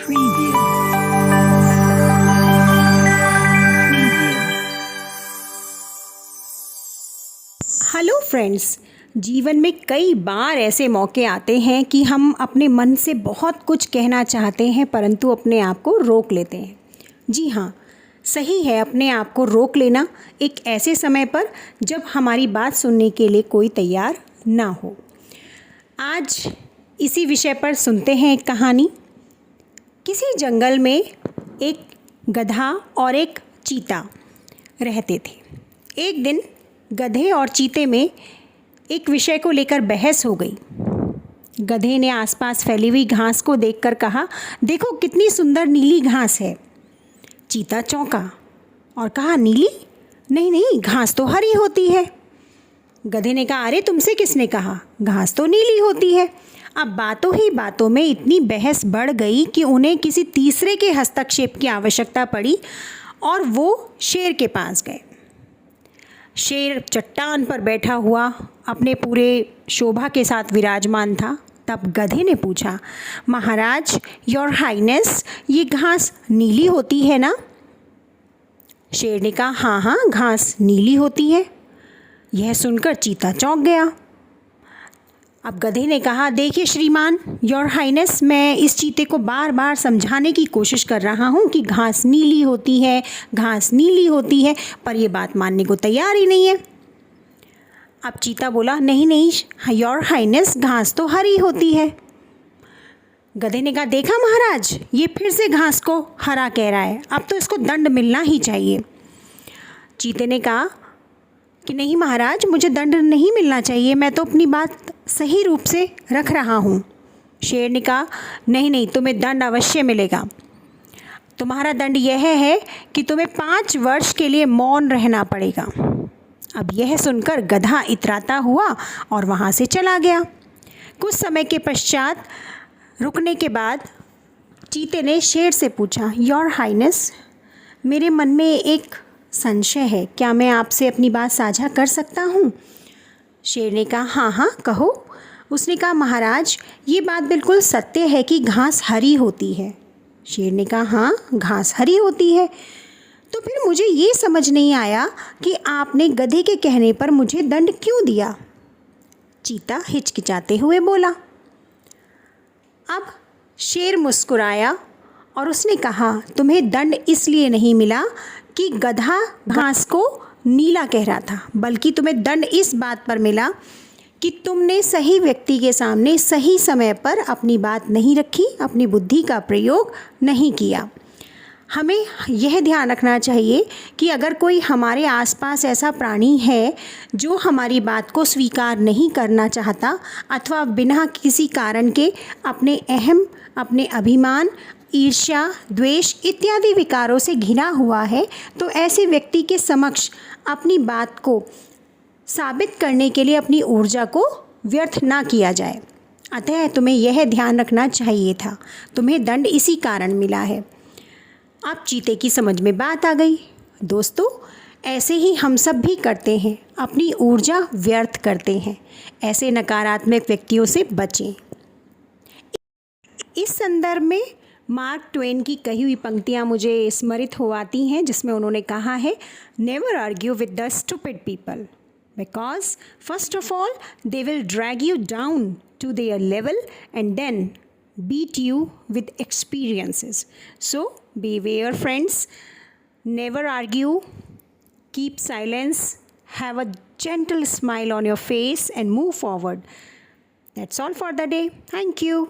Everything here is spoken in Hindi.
Preview. हेलो फ्रेंड्स, जीवन में कई बार ऐसे मौके आते हैं कि हम अपने मन से बहुत कुछ कहना चाहते हैं परंतु अपने आप को रोक लेते हैं। जी हाँ, सही है अपने आप को रोक लेना एक ऐसे समय पर जब हमारी बात सुनने के लिए कोई तैयार ना हो। आज इसी विषय पर सुनते हैं एक कहानी। किसी जंगल में एक गधा और एक चीता रहते थे। एक दिन गधे और चीते में एक विषय को लेकर बहस हो गई। गधे ने आसपास फैली हुई घास को देखकर कहा, देखो कितनी सुंदर नीली घास है। चीता चौंका और कहा, नीली? नहीं नहीं, घास तो हरी होती है। गधे ने कहा, अरे तुमसे किसने कहा, घास तो नीली होती है। अब बातों ही बातों में इतनी बहस बढ़ गई कि उन्हें किसी तीसरे के हस्तक्षेप की आवश्यकता पड़ी और वो शेर के पास गए। शेर चट्टान पर बैठा हुआ अपने पूरे शोभा के साथ विराजमान था। तब गधे ने पूछा, महाराज, योर हाइनेस, ये घास नीली होती है ना? शेर ने कहा, हाँ हाँ, घास नीली होती है। यह सुनकर चीता चौंक गया। अब गधे ने कहा, देखिए श्रीमान, योर हाइनेस, मैं इस चीते को बार बार समझाने की कोशिश कर रहा हूँ कि घास नीली होती है, घास नीली होती है, पर यह बात मानने को तैयार ही नहीं है। अब चीता बोला, नहीं नहीं योर हाइनेस, घास तो हरी होती है। गधे ने कहा, देखा महाराज, ये फिर से घास को हरा कह रहा है, अब तो इसको दंड मिलना ही चाहिए। चीते ने कहा कि नहीं महाराज, मुझे दंड नहीं मिलना चाहिए, मैं तो अपनी बात सही रूप से रख रहा हूँ। शेर ने कहा, नहीं नहीं, तुम्हें दंड अवश्य मिलेगा। तुम्हारा दंड यह है कि तुम्हें 5 वर्ष के लिए मौन रहना पड़ेगा। अब यह सुनकर गधा इतराता हुआ और वहाँ से चला गया। कुछ समय के पश्चात रुकने के बाद चीते ने शेर से पूछा, योर हाइनेस, मेरे मन में एक संशय है, क्या मैं आपसे अपनी बात साझा कर सकता हूँ? शेर ने कहा, हाँ हाँ कहो। उसने कहा, महाराज, ये बात बिल्कुल सत्य है कि घास हरी होती है। शेर ने कहा, हाँ, घास हरी होती है। तो फिर मुझे ये समझ नहीं आया कि आपने गधे के कहने पर मुझे दंड क्यों दिया? चीता हिचकिचाते हुए बोला। अब शेर मुस्कुराया और उसने कहा, तुम्हें दंड इसलिए नहीं मिला कि गधा घास को नीला कह रहा था, बल्कि तुम्हें दंड इस बात पर मिला कि तुमने सही व्यक्ति के सामने सही समय पर अपनी बात नहीं रखी, अपनी बुद्धि का प्रयोग नहीं किया। हमें यह ध्यान रखना चाहिए कि अगर कोई हमारे आसपास ऐसा प्राणी है जो हमारी बात को स्वीकार नहीं करना चाहता अथवा बिना किसी कारण के अपने अहम, अपने अभिमान, ईर्ष्या, द्वेष इत्यादि विकारों से घिरा हुआ है, तो ऐसे व्यक्ति के समक्ष अपनी बात को साबित करने के लिए अपनी ऊर्जा को व्यर्थ ना किया जाए। अतः तुम्हें यह ध्यान रखना चाहिए था, तुम्हें दंड इसी कारण मिला है। अब चीते की समझ में बात आ गई। दोस्तों, ऐसे ही हम सब भी करते हैं, अपनी ऊर्जा व्यर्थ करते हैं। ऐसे नकारात्मक व्यक्तियों से बचें। इस संदर्भ में मार्क ट्वेन की कही हुई पंक्तियाँ मुझे स्मरित हो आती हैं, जिसमें उन्होंने कहा है, never argue with the stupid people because first of all they will drag you down to their level and then beat you with experiences. So beware friends, never argue, keep silence, have a gentle smile on your face and move forward. That's all for the day. Thank you.